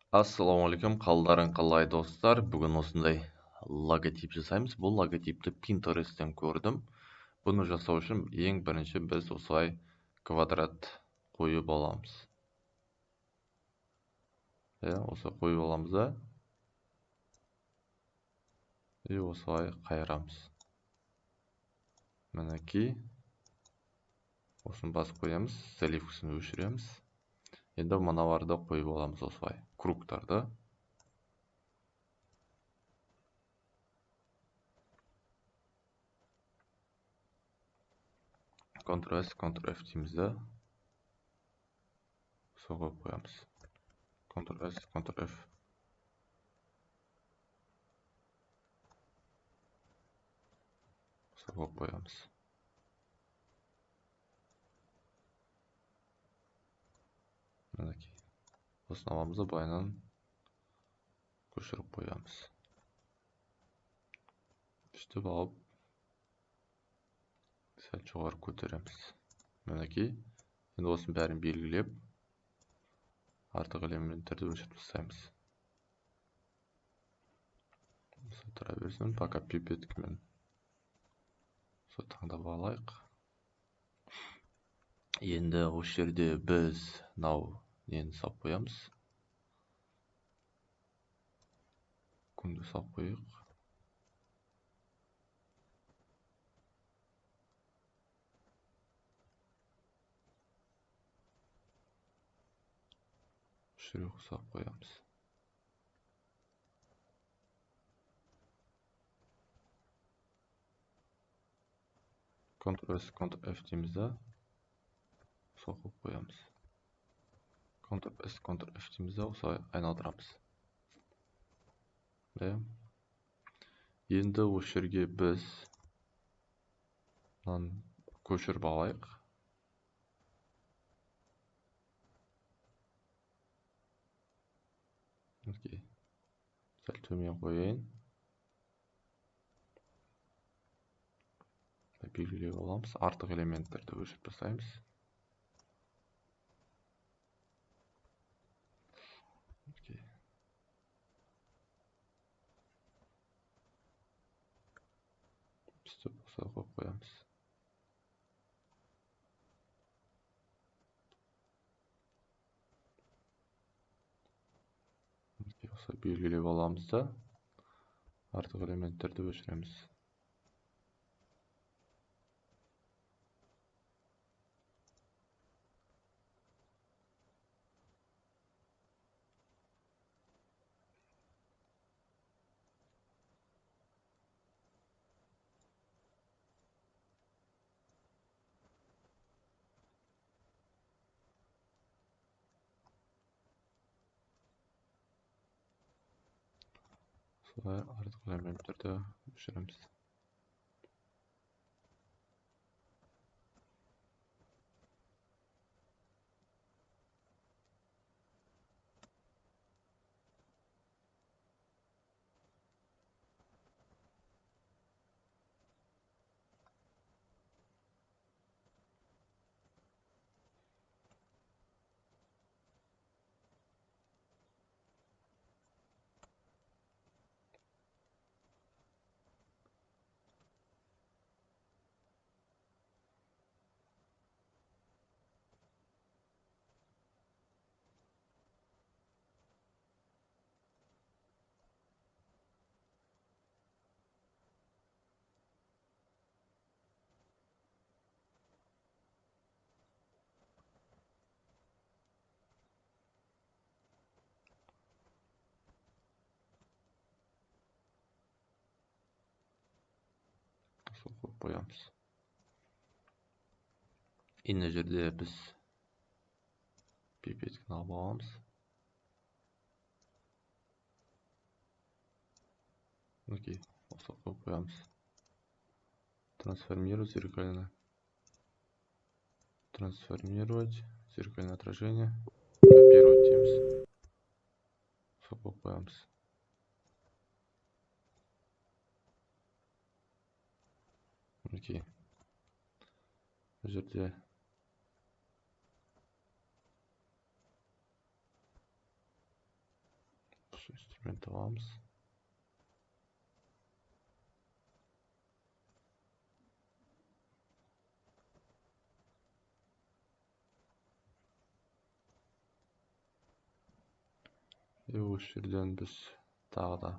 Ассалаумағалейкум, қалдарың қалай достар? Бүгін осындай логотип жасаймыз. Бұл логотипті Pinterest'тен көрдім. Бұны жасау үшін ең бірінші біз осылай квадрат қойып аламыз. Осылай қойып аламыз да. И осылай қайырамыз. Мінекей. Осыны басып қоямыз, заливкасын өшіреміз. Енді мыналарды қойып аламыз осылай, кругтарды. Ctrl-S, Ctrl-F дейміз да. Соға қоямыз. Ctrl-S, Ctrl-F. Соға қоямыз. Мінекей. Осыны аламыз да былайынан көшіріп қоямыз. Үстіп алып, сәл жоғары көтереміз. Мінекей. Енді осының бәрін белгілеп, артық элементтерді өшіріп тастаймыз. Осы тұра берсін, пока пипеткімен осы таңдап алайық. Енді осы жерде біз мынау нені салып қоямыз. Күнді салып қойық. Шүрек салып қоямыз. Ctrl-S, Ctrl-F дейміз да. Соқып қоямыз. Ctrl-S, Ctrl-F дейміз да, осылай айналдырамыз. Енді осы жерге біз көшіріп алайық. Сәл төмен қойайын. Белгілеп аламыз. Артық элементтерді өшіріп тастаймыз. Үстіп осылай қойып қоямыз. Осылай белгілеп аламыз да артық элементтерді өшіреміз. Солай артық элементтерді өшіреміз. Соқып қоямыз. Енді жерде біз пипеткіні алып аламыз. Осы қойып қоямыз. Трансформировать зеркальное отражение. Копировать дейміз. Осы қойып қоямыз. Бұл жерде Инструмент аламыз. Осы жерден біз тағы да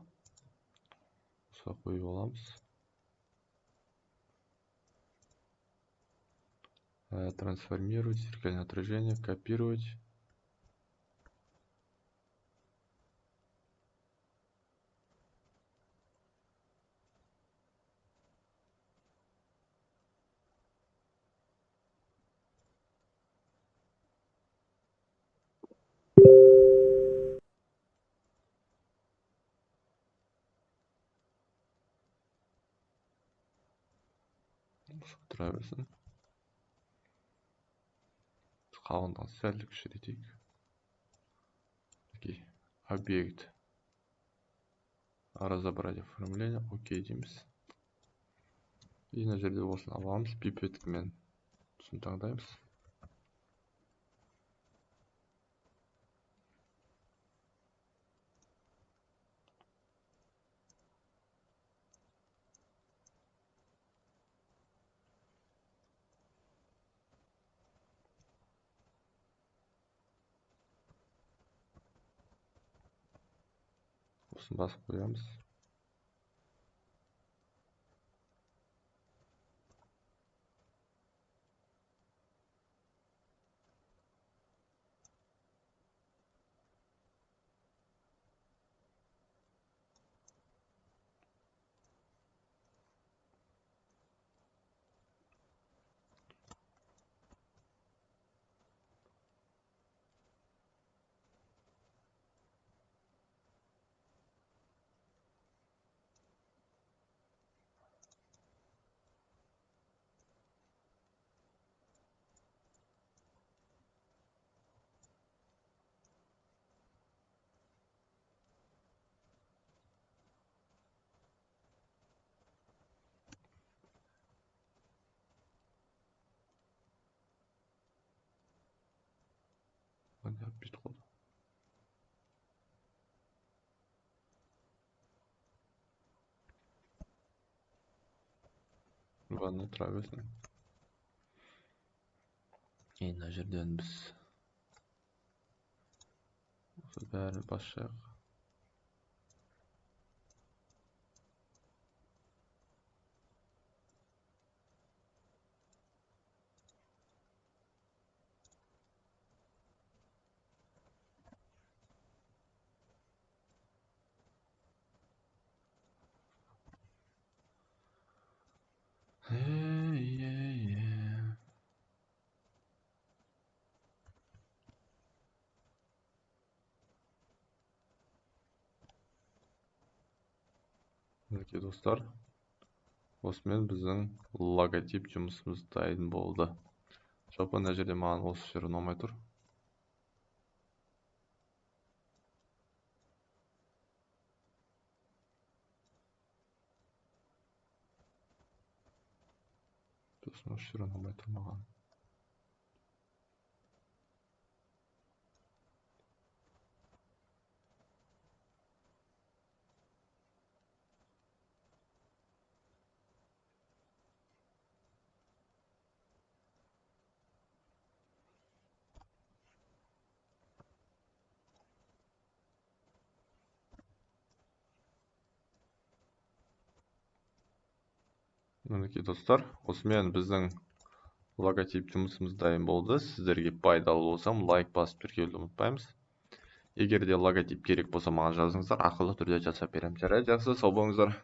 осыға қойып аламыз. Трансформировать, зеркальное отражение, копировать. Тұра берсін. Қалыңдығын сәл кішірейтейік. Окей. Объект. Разобрать оформление. Окей дейміз. И мына жерде осыны аламыз. Пипеткімен сосын таңдаймыз. Осын басып қоямыз. Бүйтіп қойды. Ладно, тұра берсін. Мына жерден біз осы бәрін басшайық. Мінекей достар, осымен біздің логотип жұмысымыз дайын болды. Жалпы мына жерде маған осы жер ұнамай тұр. Сосын осы жер ұнамай тұр маған. Мінекей достар, осымен біздің логотип жұмысымыз дайын болды. Сіздерге пайдалы болсам, лайк басып тіркелуді ұмытпаймыз. Егер де логотип керек болса, маған жазыңыздар, ақылы түрде жасап беремін. Жарайды, жақсы, сау болыңыздар.